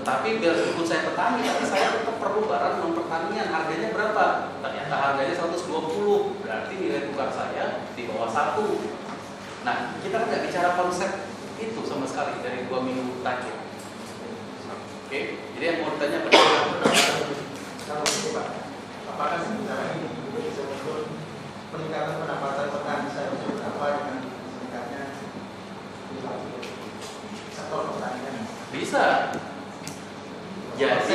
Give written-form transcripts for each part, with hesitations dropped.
Tetapi biarpun saya petani, tapi saya tetap perlu barang non pertanian. Harganya berapa? Ternyata harganya 120. Berarti nilai tukar saya di bawah 1. Nah, kita kan nggak bicara konsep itu sama sekali dari 2 minggu terakhir. Oke, jadi yang mau ditanya kalau itu Pak, apakah sebenarnya itu bisa muncul peningkatan pendapatan petani saya berapa dengan meningkatnya sektor pertanian? bisa. Jadi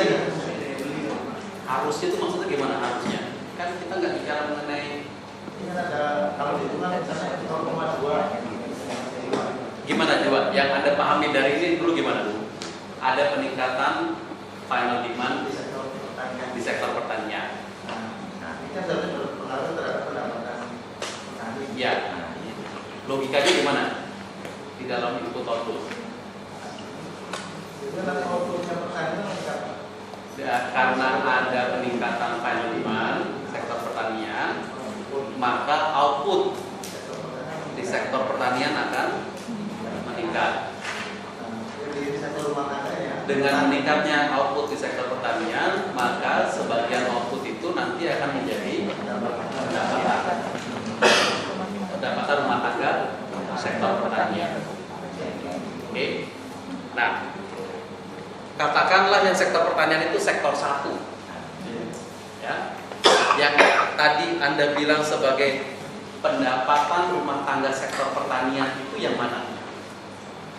harusnya itu maksudnya gimana harusnya? Kan kita nggak bicara mengenai ini kan ada kalau dihitungan misalnya 0,2. gimana coba. Yang Anda pahami dari ini dulu gimana dulu? Ada peningkatan final demand di sektor pertanian. Nah, ini kan berarti berpengaruh terhadap pendapatan petani. Ya, logikanya gimana di dalam input output? Jadi nanti outputnya petani itu meningkat. Ya, karena ada peningkatan final demand sektor pertanian, maka output di sektor pertanian akan meningkat. Jadi sektor rumah tangga ya. Dengan meningkatnya output di sektor pertanian, maka sebagian output itu nanti akan menjadi pendapatan rumah tangga sektor pertanian. Oke. Nah, katakanlah yang sektor pertanian itu sektor 1. Ya. Yang tadi Anda bilang sebagai pendapatan rumah tangga sektor pertanian itu yang mana?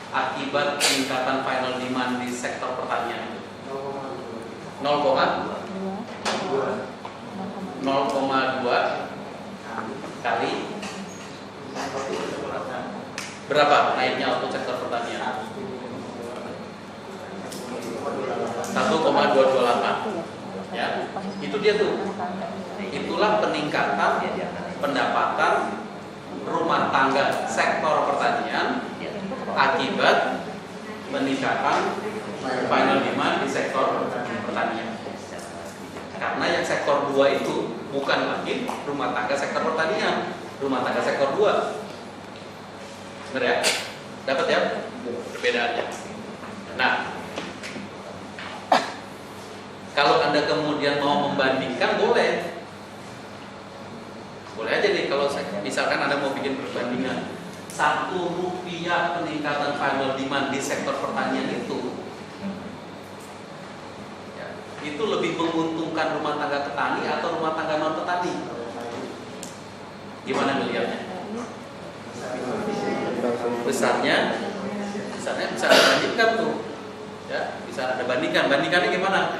Akibat peningkatan final demand di sektor pertanian itu 0,2 kali berapa naiknya output sektor pertanian? 1,228. Ya, itu dia tuh. Itulah peningkatan pendapatan rumah tangga sektor pertanian akibat peningkatan final demand di sektor pertanian. Karena yang sektor 2 itu bukan lagi rumah tangga sektor pertanian, rumah tangga sektor 2. Benar ya? Dapat ya perbedaannya. Nah, kalau Anda kemudian mau membandingkan boleh. Boleh aja nih kalau misalkan Anda mau bikin perbandingan. Rp1 peningkatan final demand di sektor pertanian itu ya, itu lebih menguntungkan rumah tangga petani atau rumah tangga non petani? Gimana melihatnya? Besarnya bisa dibandingkan tuh, ya bisa ada bandingkan. Bandingkannya gimana?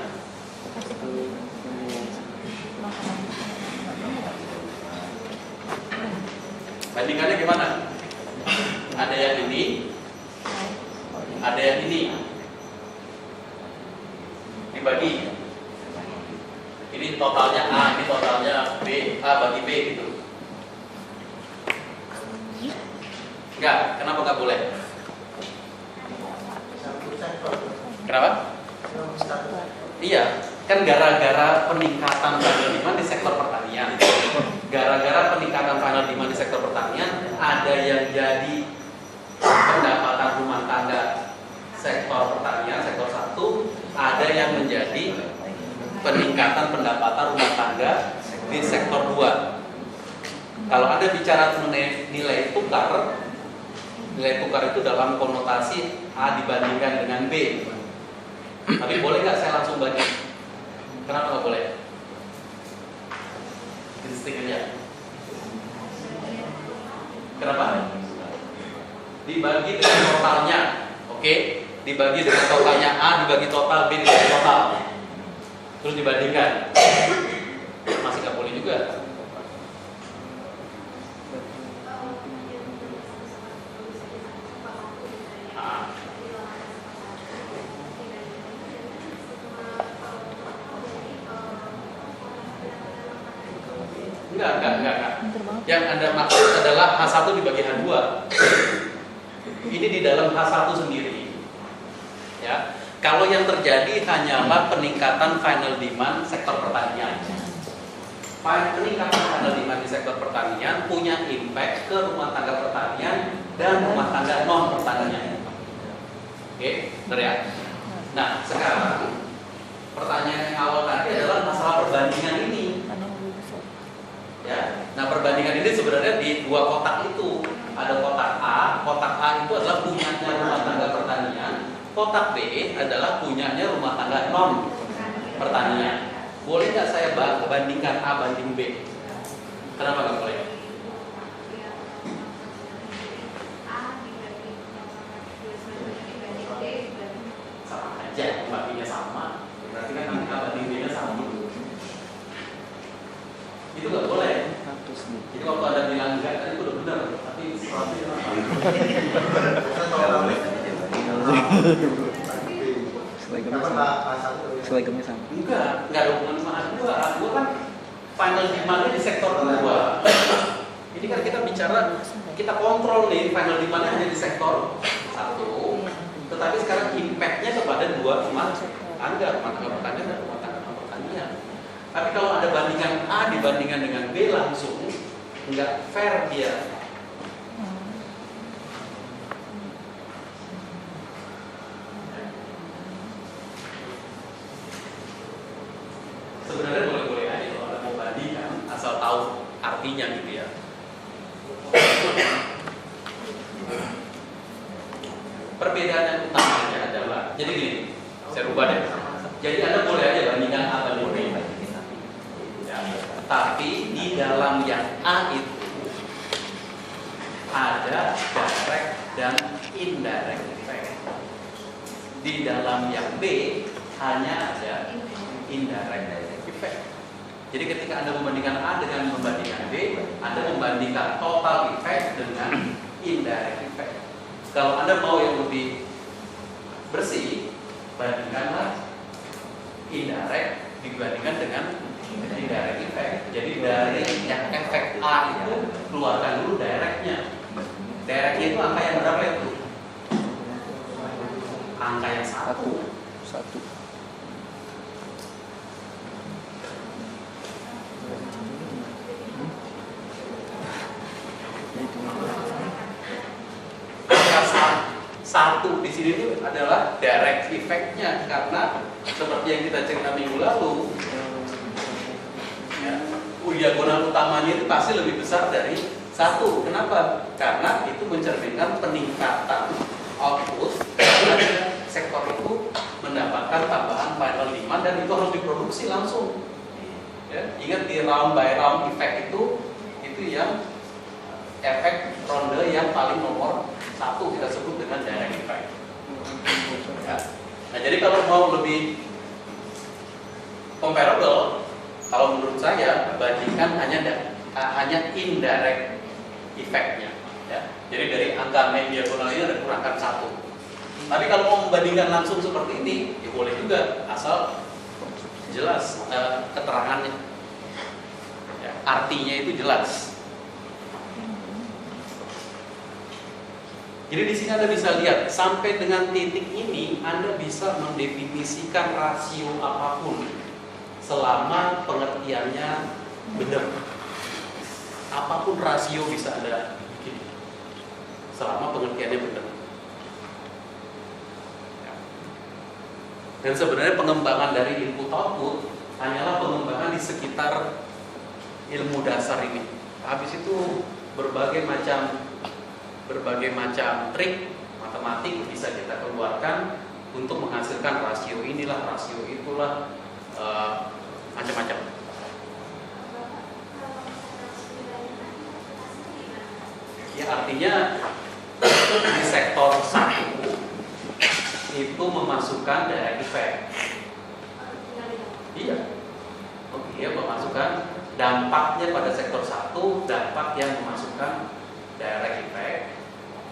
Bandingkannya gimana? Ada yang ini, ada yang ini. Dibagi. Ini totalnya A, ini totalnya B, A bagi B gitu. Enggak, kenapa enggak boleh? Kenapa? Iya, kan gara-gara peningkatan final demand di sektor pertanian. Gara-gara peningkatan final demand di sektor pertanian, ada yang jadi pendapatan rumah tangga sektor pertanian, sektor 1, ada yang menjadi peningkatan pendapatan rumah tangga di sektor 2. Kalau Anda bicara mengenai nilai tukar itu dalam konotasi A dibandingkan dengan B. Tapi boleh nggak saya langsung bagi? Kenapa nggak boleh? Distinct aja. Kenapa? Dibagi dengan totalnya. Oke? Dibagi dengan totalnya A dibagi total B dibagi total. Terus dibandingkan. Masih nggak boleh juga. Enggak. Yang Anda maksud adalah H1 dibagi H2. Ini di dalam H1 sendiri. Ya. Kalau yang terjadi hanyalah peningkatan final demand sektor pertanian. Peningkatan final demand di sektor pertanian punya impact ke rumah tangga pertanian dan rumah tangga non pertanian. Oke, benar ya? Nah, sekarang pertanyaan yang awal tadi adalah masalah perbandingan ini. Ya, nah perbandingan ini sebenarnya di dua kotak itu. Ada kotak A itu adalah punyanya rumah tangga pertanian, kotak B adalah punyanya rumah tangga non pertanian. Boleh nggak saya bandingkan A banding B? Kenapa nggak boleh? Sama aja, baginya sama. Berarti kan A banding B-nya sama. Itu nggak boleh. Jadi waktu ada bilang enggak, tadi itu udah benar. Tapi sesuatu Selegamnya sama. enggak ada hubungan sama A2. A2 kan final demand-nya di sektor 2. Ini kan kita bicara, kita kontrol nih final demand-nya hanya di sektor 1. Tetapi sekarang impact-nya kepada dua rumah tangga pertanian dan rumah tangga pertanian. Tapi kalau ada bandingan A dibandingkan dengan B langsung, nggak fair dia. Sebenarnya boleh-boleh aja kalau ada mau bandingkan, asal tahu artinya gitu ya. Perbedaan yang utamanya adalah, jadi gini, saya rubah deh. Jadi Anda boleh aja bandingkan A banding B. Ya. Tapi di dalam yang A itu ada direct dan indirect effect. Di dalam yang B hanya ada indirect effect. Jadi ketika Anda membandingkan A dengan membandingkan B, Anda membandingkan total effect dengan indirect effect. Kalau Anda mau yang lebih bersih, bandingkanlah indirect dibandingkan dengan indirect effect. Jadi dari yang efek A itu keluarkan dulu directnya. Directnya itu angka yang berapa itu? Angka yang satu. Satu di sini itu adalah direct effect-nya, karena seperti yang kita cerita minggu lalu, ya, diagonal utamanya itu pasti lebih besar dari satu. Kenapa? Karena itu mencerminkan peningkatan output, karena sektor itu mendapatkan tambahan final demand dan itu harus diproduksi langsung. Ya, ingat di round by round effect itu yang efek ronde yang paling nomor satu kita sebut dengan direct effect. Ya. Nah, jadi kalau mau lebih comparable, kalau menurut saya bandingkan hanya indirect effect-nya. Ya. Jadi dari angka main diagonal ini ada kurangkan satu. Tapi kalau mau membandingkan langsung seperti ini, ya boleh juga, asal jelas keterangannya, ya, artinya itu jelas. Jadi di sini Anda bisa lihat sampai dengan titik ini Anda bisa mendefinisikan rasio apapun selama pengertiannya benar. Apapun rasio bisa Anda bikin selama pengertiannya benar. Dan sebenarnya pengembangan dari input output hanyalah pengembangan di sekitar ilmu dasar ini. Habis itu berbagai macam trik matematik bisa kita keluarkan untuk menghasilkan rasio inilah, rasio itulah, macam-macam. Ya, artinya di sektor 1 itu memasukkan direct effect. Iya. Dia memasukkan dampaknya pada sektor 1, dampak yang memasukkan direct effect,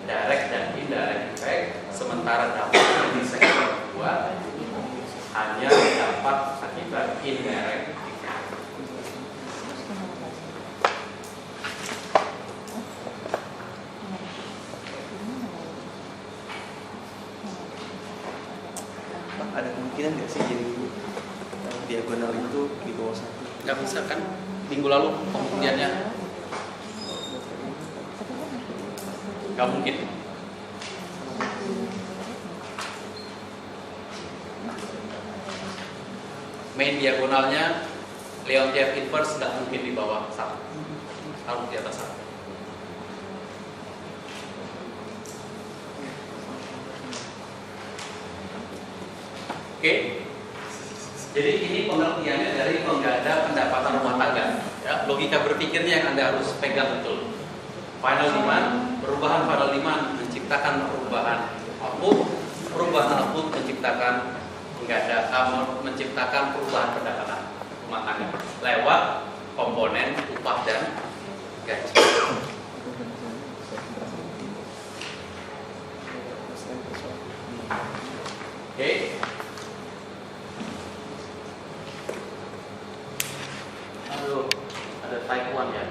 direct dan indirect effect, sementara dampak di sektor 2 hanya dampak akibat indirect effect. Ada kemungkinan nggak sih jadi diagonal itu di bawah satu? Nggak bisa kan? Minggu lalu pembuktiannya nggak mungkin. main diagonalnya Leontief inverse nggak mungkin di bawah 1, harus di atas 1. Oke, jadi ini pengertiannya dari pengganda pendapatan rumah tangga. Ya, logika berpikirnya yang Anda harus pegang betul. Final demand, perubahan final demand menciptakan perubahan output menciptakan pengganda, menciptakan perubahan pendapatan rumah tangga lewat komponen upah dan gaji. Oke. Aduh, ada type 1 ya.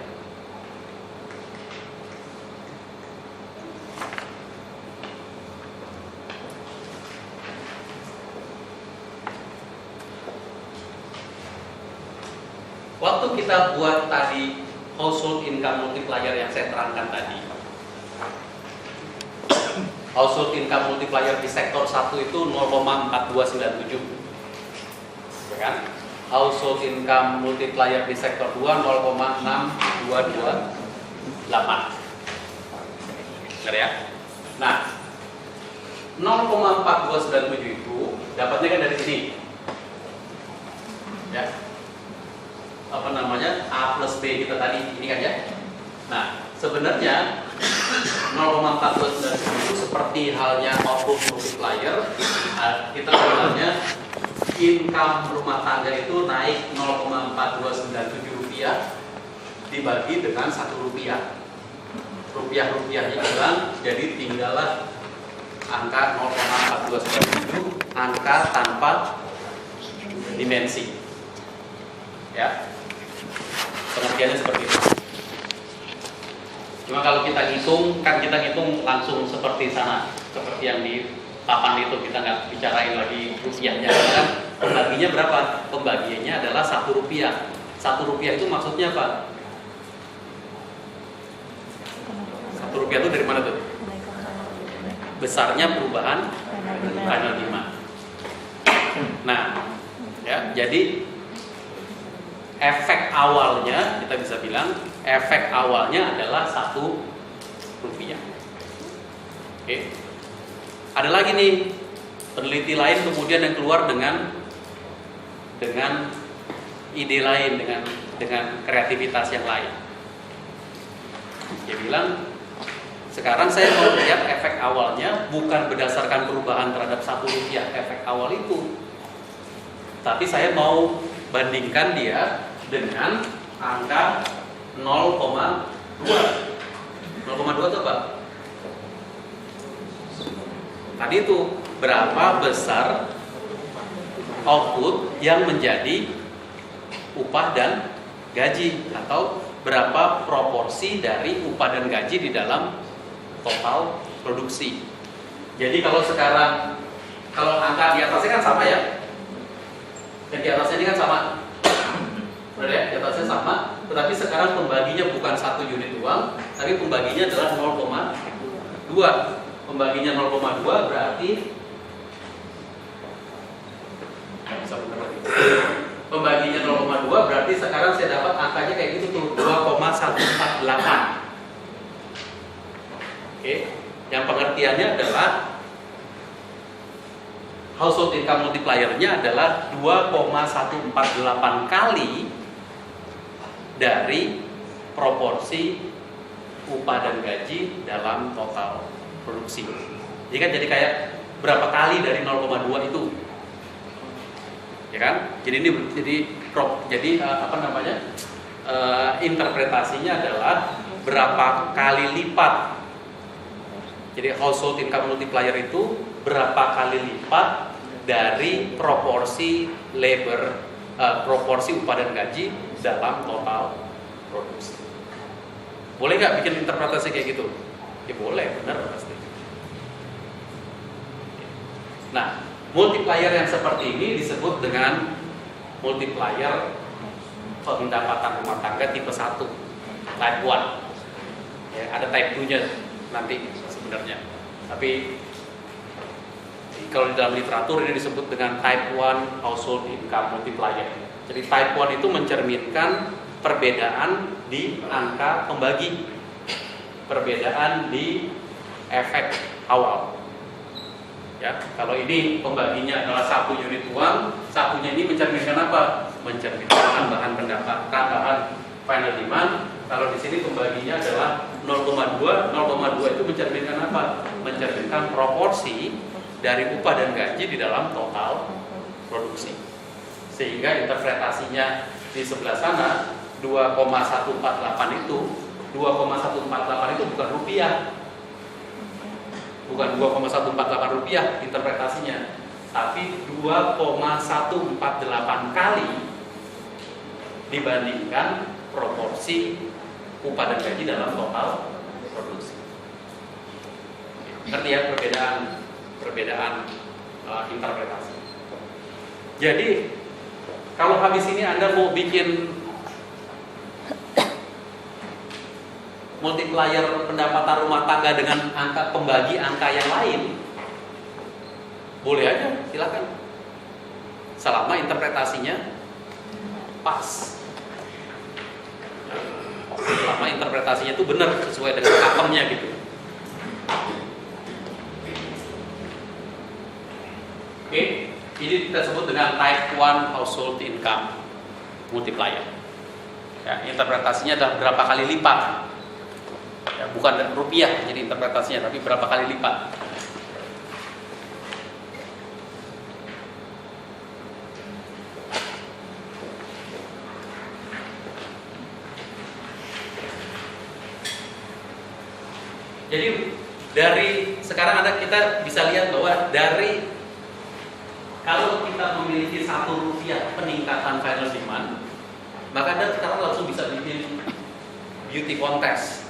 Waktu kita buat tadi household income multiplier yang saya terangkan tadi, household income multiplier di sektor 1 itu 0,4297, ya kan? Household income multiplier di sektor 2 0,6228. Benar ya? Nah, 0,4297 itu dapatnya kan dari sini. Ya. Apa namanya? A plus B kita tadi ini kan ya. Nah, sebenarnya 0,4297 itu seperti halnya output multiplier. Kita sebenarnya income rumah tangga itu naik 0,4297 rupiah dibagi dengan 1 rupiah. Rupiah-rupiahnya hilang, jadi tinggallah angka 0,4297, angka tanpa dimensi. Ya, pengertiannya seperti itu. Cuma kalau kita hitung, kan kita hitung langsung seperti sana, seperti yang di papan itu, kita nggak bicarain lagi rupiahnya. Kan pembaginya berapa? Pembagiannya adalah 1 rupiah. 1 rupiah itu maksudnya apa? 1 rupiah itu dari mana tuh? Besarnya perubahan final demand. Nah, ya, jadi efek awalnya kita bisa bilang efek awalnya adalah 1 rupiah. Oke. Ada lagi nih peneliti lain kemudian yang keluar dengan ide lain, dengan kreativitas yang lain. Dia bilang, sekarang saya mau lihat efek awalnya bukan berdasarkan perubahan terhadap 1 rupiah efek awal itu, tapi saya mau bandingkan dia dengan angka 0,2. 0,2 itu apa? Tadi itu berapa besar output yang menjadi upah dan gaji, atau berapa proporsi dari upah dan gaji di dalam total produksi. Jadi kalau sekarang, kalau angka di atasnya kan sama ya, yang di atasnya ini kan sama, benar ya? Di atasnya sama, tetapi sekarang pembaginya bukan 1 unit uang, tapi pembaginya adalah 0,2. Pembaginya 0,2 berarti pembaginya 0,2 berarti sekarang saya dapat angkanya kayak gitu tuh, 2,148. Oke, yang pengertiannya adalah household income multiplier-nya adalah 2,148 kali dari proporsi upah dan gaji dalam total produksi. Jadi kan jadi kayak berapa kali dari 0,2 itu, ya kan? Jadi ini jadi apa namanya? Interpretasinya adalah berapa kali lipat. Jadi household income multiplier itu berapa kali lipat dari proporsi labor, proporsi upah dan gaji dalam total produksi. Boleh nggak bikin interpretasi kayak gitu? Ya boleh, benar pasti. Nah, multiplier yang seperti ini disebut dengan multiplier pendapatan rumah tangga tipe 1, type 1. Ya, ada type 2-nya nanti sebenarnya. Tapi Kalau di dalam literatur ini disebut dengan type 1 household income multiplier. Jadi type 1 itu mencerminkan perbedaan di angka pembagi, perbedaan di efek awal. Ya, kalau ini pembaginya adalah 1 unit uang, satunya ini mencerminkan apa? Mencerminkan tambahan pendapat, tambahan final demand. Kalau di sini pembaginya adalah 0,2, 0,2 itu mencerminkan apa? Mencerminkan proporsi dari upah dan gaji di dalam total produksi. Sehingga interpretasinya di sebelah sana 2,148 itu bukan rupiah. Bukan 2,148 rupiah interpretasinya, tapi 2,148 kali dibandingkan proporsi upah dan gaji dalam total produksi. Ngerti ya perbedaan interpretasi. Jadi kalau habis ini Anda mau bikin multiplier pendapatan rumah tangga dengan angka pembagi angka yang lain, boleh aja, silakan. Selama interpretasinya pas. Selama interpretasinya itu benar sesuai dengan pakemnya gitu. Oke, ini kita sebut dengan type 1 household income multiplier. Ya, interpretasinya adalah berapa kali lipat. Ya, bukan rupiah jadi interpretasinya, tapi berapa kali lipat. Jadi dari sekarang kita bisa lihat bahwa dari kalau kita memiliki 1 rupiah peningkatan final demand, maka Anda sekarang langsung bisa bikin beauty contest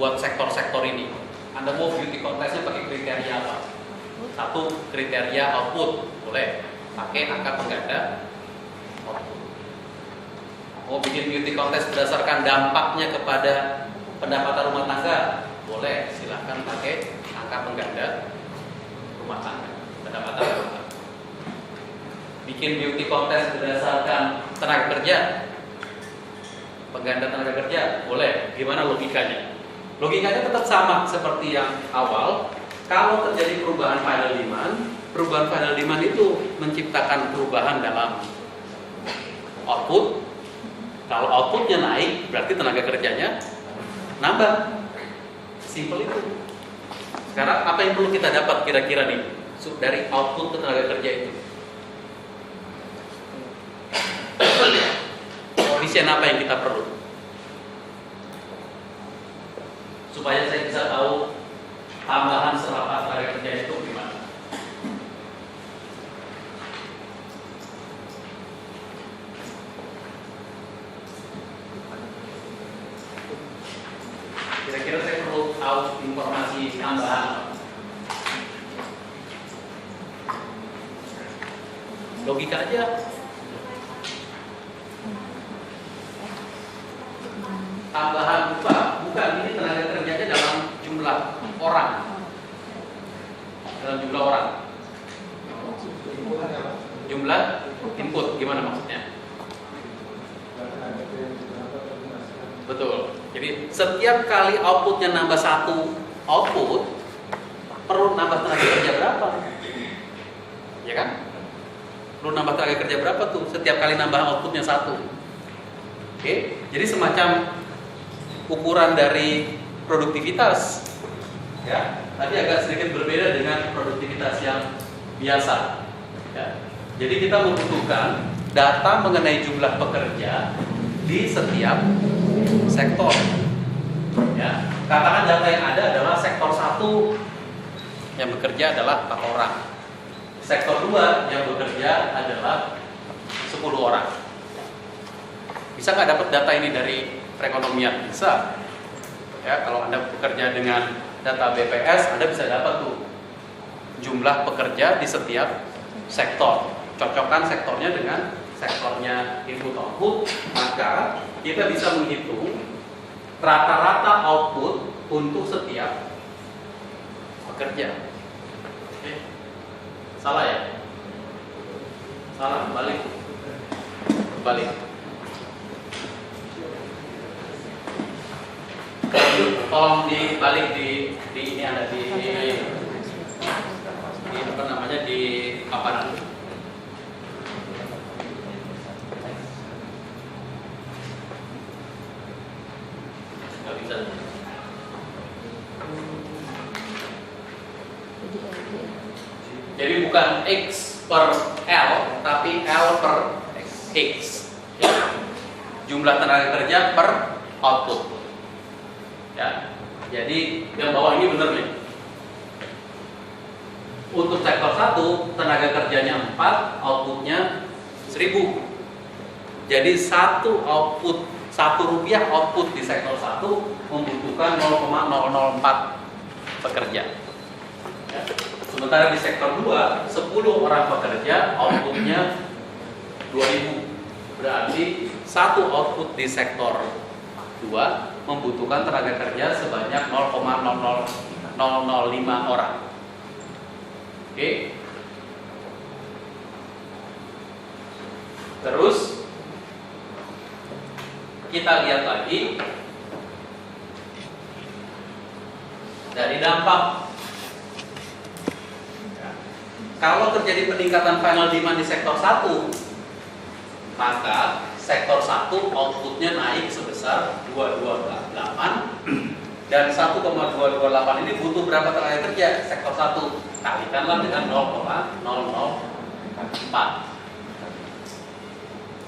buat sektor-sektor ini. Anda mau beauty contestnya pakai kriteria apa? 1, kriteria output, boleh pakai angka pengganda output. Mau bikin beauty contest berdasarkan dampaknya kepada pendapatan rumah tangga, boleh, silahkan pakai angka pengganda rumah tangga, pendapatan rumah tangga. Bikin beauty contest berdasarkan tenaga kerja, pengganda tenaga kerja, boleh. Gimana logikanya? Logikanya tetap sama seperti yang awal. Kalau terjadi perubahan final demand itu menciptakan perubahan dalam output. Kalau outputnya naik, berarti tenaga kerjanya nambah. Simple itu. Sekarang apa yang perlu kita dapat kira-kira nih dari output tenaga kerja itu? Koefisien apa yang kita perlu? Supaya saya bisa tahu tambahan serapan tenaga kerja itu gimana. Kira-kira saya perlu tahu informasi tambahan. Logika aja. Tambahan upah, bukan, ini tenaga kerjanya dalam jumlah orang. Dalam jumlah orang. Jumlah input, gimana maksudnya? Betul. Jadi setiap kali outputnya nambah 1 output, perlu nambah tenaga kerja berapa? Ya kan? Perlu nambah tenaga kerja berapa tuh? Setiap kali nambah outputnya 1. Oke, jadi semacam ukuran dari produktivitas. Ya, tadi agak sedikit berbeda dengan produktivitas yang biasa. Ya. Jadi kita membutuhkan data mengenai jumlah pekerja di setiap sektor. Ya, katakan data yang ada adalah sektor 1 yang bekerja adalah 4 orang. Sektor 2 yang bekerja adalah 10 orang. Bisa nggak dapat data ini dari perekonomian? Bisa. Ya, kalau Anda bekerja dengan data BPS, Anda bisa dapat tuh jumlah pekerja di setiap sektor. Cocokkan sektornya dengan sektornya input output, maka kita bisa menghitung rata-rata output untuk setiap pekerja. Salah ya? Salah, balik. Tolong dibalik di ini ada di apa namanya di paparan. Nggak bisa. Jadi bukan X per L, tapi L per X. Ya. Jumlah tenaga kerja per output. Ya. Jadi yang bawah ini benar nih. Untuk sektor 1 tenaga kerjanya 4, outputnya 1000. Jadi satu rupiah output di sektor 1 membutuhkan 0,004 pekerja. Ya. Sementara di sektor 2 10 orang pekerja outputnya 2000. Berarti satu output di sektor 2 membutuhkan tenaga kerja sebanyak 0,005 orang. Oke. Terus kita lihat lagi dari dampak. Kalau terjadi peningkatan final demand di sektor 1, maka sektor 1 outputnya naik sebesar 228 dan 1,228 ini butuh berapa tenaga kerja? Sektor 1 kalikanlah dengan 0,004.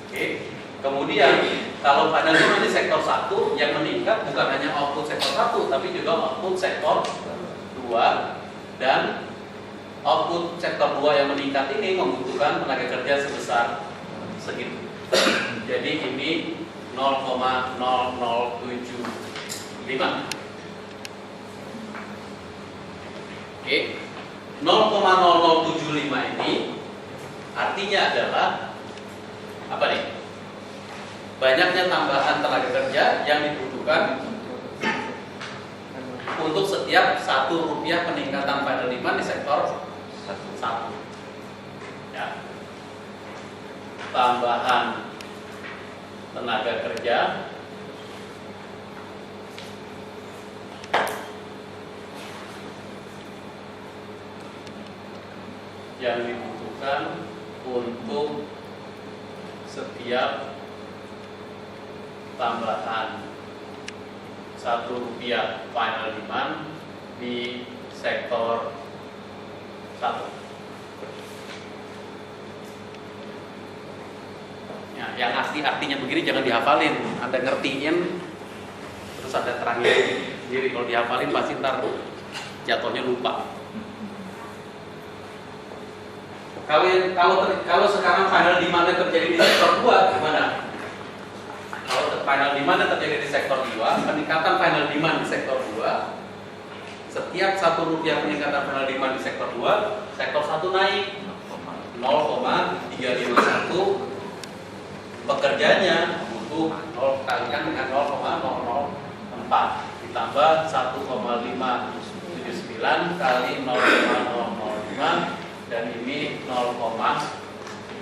Oke. Kemudian kalau final demand di sektor 1 yang meningkat bukan hanya output sektor 1 tapi juga output sektor 2 dan output sektor 2 yang meningkat ini membutuhkan tenaga kerja sebesar segitu. Jadi ini 0,0075. Oke. 0,0075 ini artinya adalah apa nih? Banyaknya tambahan tenaga kerja yang dibutuhkan untuk setiap 1 rupiah peningkatan final demand di sektor 1. Ya. Tambahan tenaga kerja yang dibutuhkan untuk setiap tambahan 1 rupiah final demand di sektor 1. Ya, yang artinya begini jangan dihafalin. Anda ngertiin terus Anda terangin sendiri. Kalau dihafalin pasti ntar jatuhnya lupa. Kalau sekarang final demand yang terjadi di sektor 2 gimana? Kalau final demand yang terjadi di sektor 2, peningkatan final demand di sektor 2, setiap 1 rupiah peningkatan final demand di sektor 2, sektor 1 naik 0,351, pekerjanya butuh 0 kalikan dengan 0,004 ditambah 1,579 kali 0,005 dan ini 0,0093.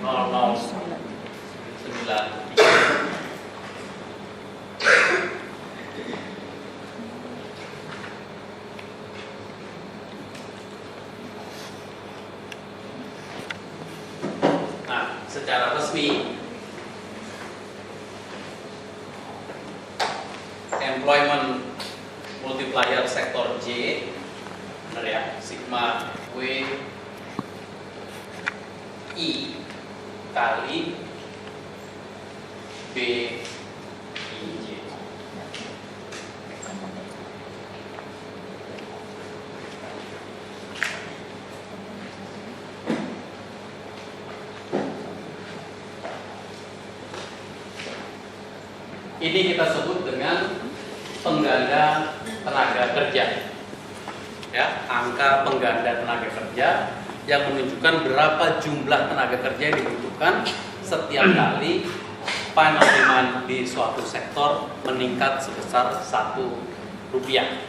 Nah, secara resmi employment multiplier sektor J, benar ya, sigma W I kali B I J. Ini kita sebut dengan pengganda tenaga kerja. Ya, angka pengganda tenaga kerja yang menunjukkan berapa jumlah tenaga kerja yang dibutuhkan setiap kali final demand di suatu sektor meningkat sebesar 1 rupiah.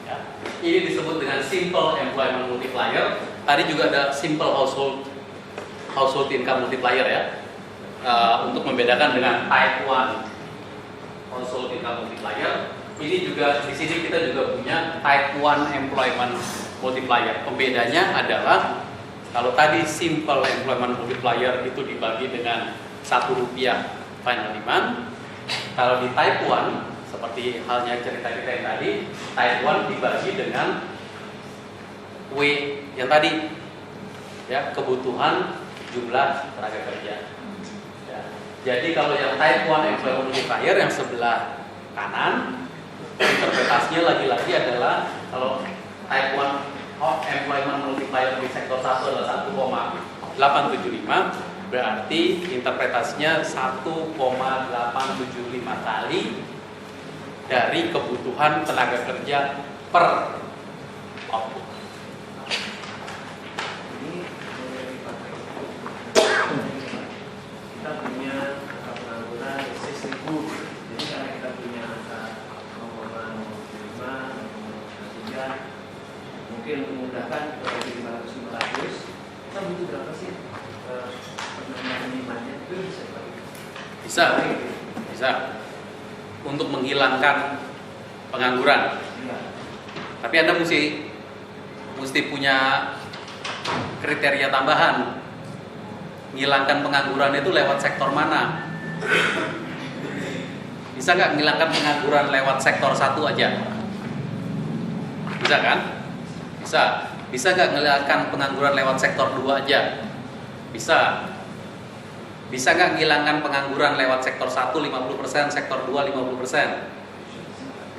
Ya. Ini disebut dengan simple employment multiplier tadi juga ada simple household income multiplier ya. Untuk membedakan dengan type 1 household income multiplier, ini juga di sini kita juga punya type 1 employment multiplier. Pembedanya adalah kalau tadi simple employment multiplier itu dibagi dengan Rp1 final demand, kalau di type 1 seperti halnya cerita kita yang tadi, type 1 dibagi dengan W yang tadi ya, kebutuhan jumlah tenaga kerja. Ya. Jadi kalau yang type 1 employment multiplier yang sebelah kanan, interpretasinya lagi-lagi adalah kalau type 1 employment multiplier di sektor 1 adalah 1,875, berarti interpretasinya 1,875 kali dari kebutuhan tenaga kerja per output. Kita punya pengangguran 6.000, jadi karena kita punya angka 0,05, 0,3, mungkin memudahkan kalau di 500, kita butuh berapa sih penambahan demandnya itu bisa dipakai? Bisa untuk menghilangkan pengangguran. Ya. Tapi Anda mesti punya kriteria tambahan. Menghilangkan pengangguran itu lewat sektor mana? Bisa nggak menghilangkan pengangguran lewat sektor 1 aja? Bisa kan? Bisa. Bisa nggak menghilangkan pengangguran lewat sektor 2 aja? Bisa. Bisa nggak menghilangkan pengangguran lewat sektor 1 50%, sektor 2 50%?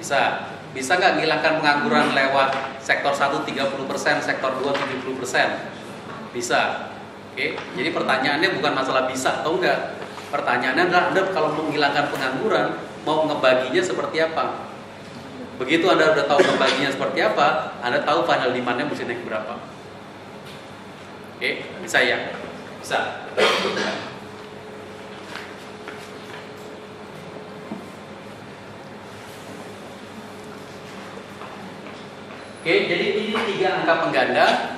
Bisa. Bisa nggak menghilangkan pengangguran lewat sektor 1 30%, sektor 2 70%? Bisa. Oke, jadi pertanyaannya bukan masalah bisa atau enggak. Pertanyaannya adalah Anda kalau menghilangkan pengangguran, mau ngebaginya seperti apa? Begitu Anda udah tahu ngebaginya seperti apa, Anda tahu final demand-nya mesti naik berapa. Oke, bisa ya? Bisa. Oke, jadi ini 3 angka pengganda: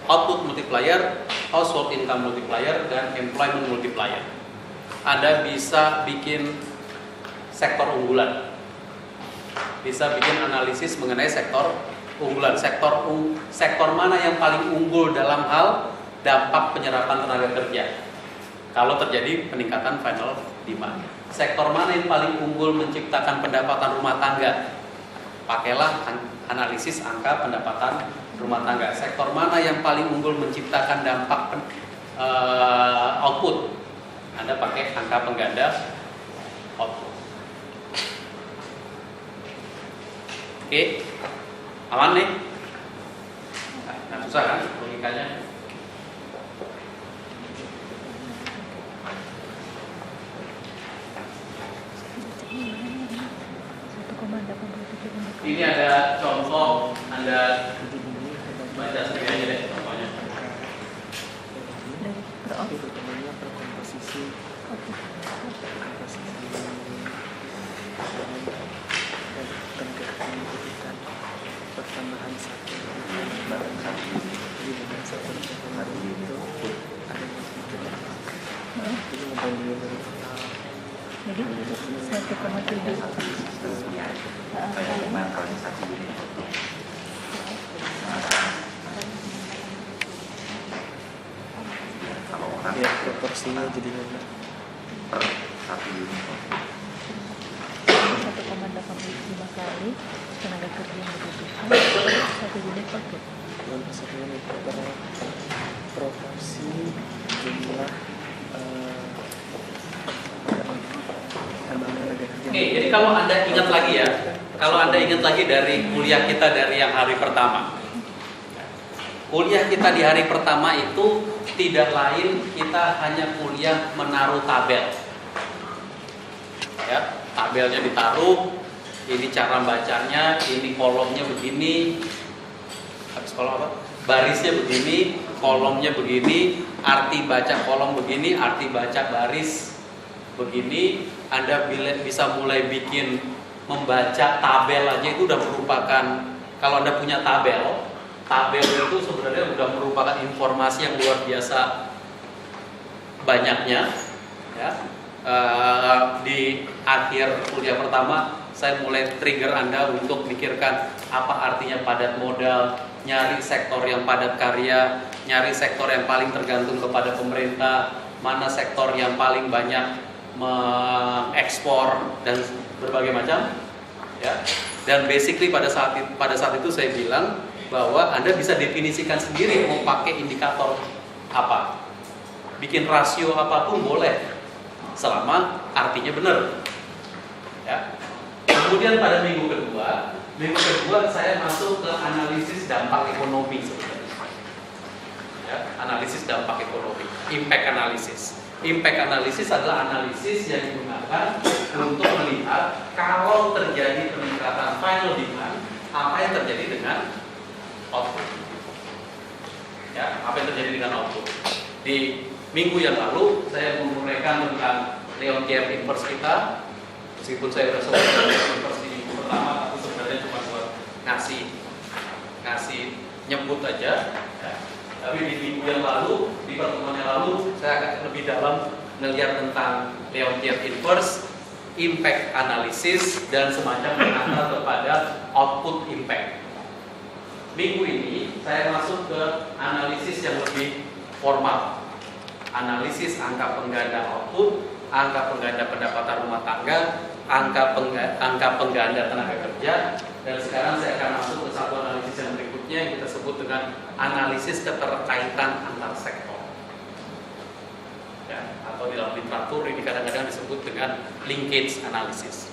output multiplier, household income multiplier, dan employment multiplier. Anda bisa bikin sektor unggulan, bisa bikin analisis mengenai sektor unggulan. Sektor mana yang paling unggul dalam hal dampak penyerapan tenaga kerja kalau terjadi peningkatan final demand. Sektor mana yang paling unggul menciptakan pendapatan rumah tangga? Pakailah analisis angka pendapatan rumah tangga. Sektor mana yang paling unggul menciptakan dampak output? Anda pakai angka pengganda output. Oke, aman nih? Nah, susah kan logikanya? Ini ada contoh, Anda baca sendiri aja deh contohnya. Utamanya per komposisi dan pertambahan satu barang di dengan satu hari itu ada yang sedikit. Jadi membandingkan dari total. Jadi 1,7 ya proporsinya jadi benar per 1,85 kali tenaga kerja yang dibutuhkan 1 unit output. dan satu unit per proporsi jumlah Oke, jadi kalau Anda ingat lagi ya, dari kuliah kita dari yang hari pertama. Kuliah kita di hari pertama itu tidak lain, kita hanya kuliah menaruh tabel. Ya, tabelnya ditaruh, ini cara bacanya, ini kolomnya begini. Habis kolom apa? Barisnya begini, kolomnya begini, arti baca kolom begini, arti baca baris begini. Anda bisa mulai bikin membaca tabel aja itu udah merupakan, kalau Anda punya tabel tabel itu sebenarnya sudah merupakan informasi yang luar biasa banyaknya. Ya. Di akhir kuliah pertama saya mulai trigger Anda untuk mikirkan apa artinya padat modal, nyari sektor yang padat karya, nyari sektor yang paling tergantung kepada pemerintah, mana sektor yang paling banyak mengekspor dan berbagai macam, ya. Dan basically pada saat itu saya bilang bahwa Anda bisa definisikan sendiri mau pakai indikator apa, bikin rasio apapun boleh, selama artinya benar. Ya. Kemudian pada minggu kedua saya masuk ke analisis dampak ekonomi sebenarnya. Ya, analisis dampak ekonomi, impact analysis. Impact analysis adalah analisis yang digunakan untuk melihat kalau terjadi peningkatan final demand, apa yang terjadi dengan output. Ya, apa yang terjadi dengan output. Di minggu yang lalu saya menguraikan tentang Leontief inverse kita, meskipun saya sudah sebutkan inverse di minggu pertama, tapi sebenarnya cuma buat ngasih nyebut aja. Ya. Tapi di minggu yang lalu, di pertemuan yang lalu, saya akan lebih dalam melihat tentang Leontief inverse, impact analysis, dan semacam mengantar kepada output impact. Minggu ini saya masuk ke analisis yang lebih formal. Analisis angka pengganda output, angka pengganda pendapatan rumah tangga, angka pengganda tenaga kerja, dan sekarang saya akan masuk ke satu analisis yang berikutnya yang kita sebut dengan analisis keterkaitan antar sektor. Ya, atau di dalam literatur ini kadang-kadang disebut dengan linkage analysis.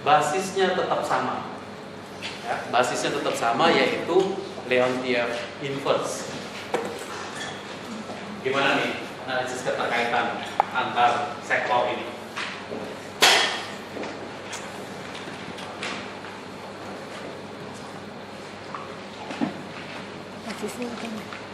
Basisnya tetap sama. Ya, basisnya tetap sama, yaitu Leontief inverse. Gimana nih analisis keterkaitan antar sektor ini? Basisnya apa?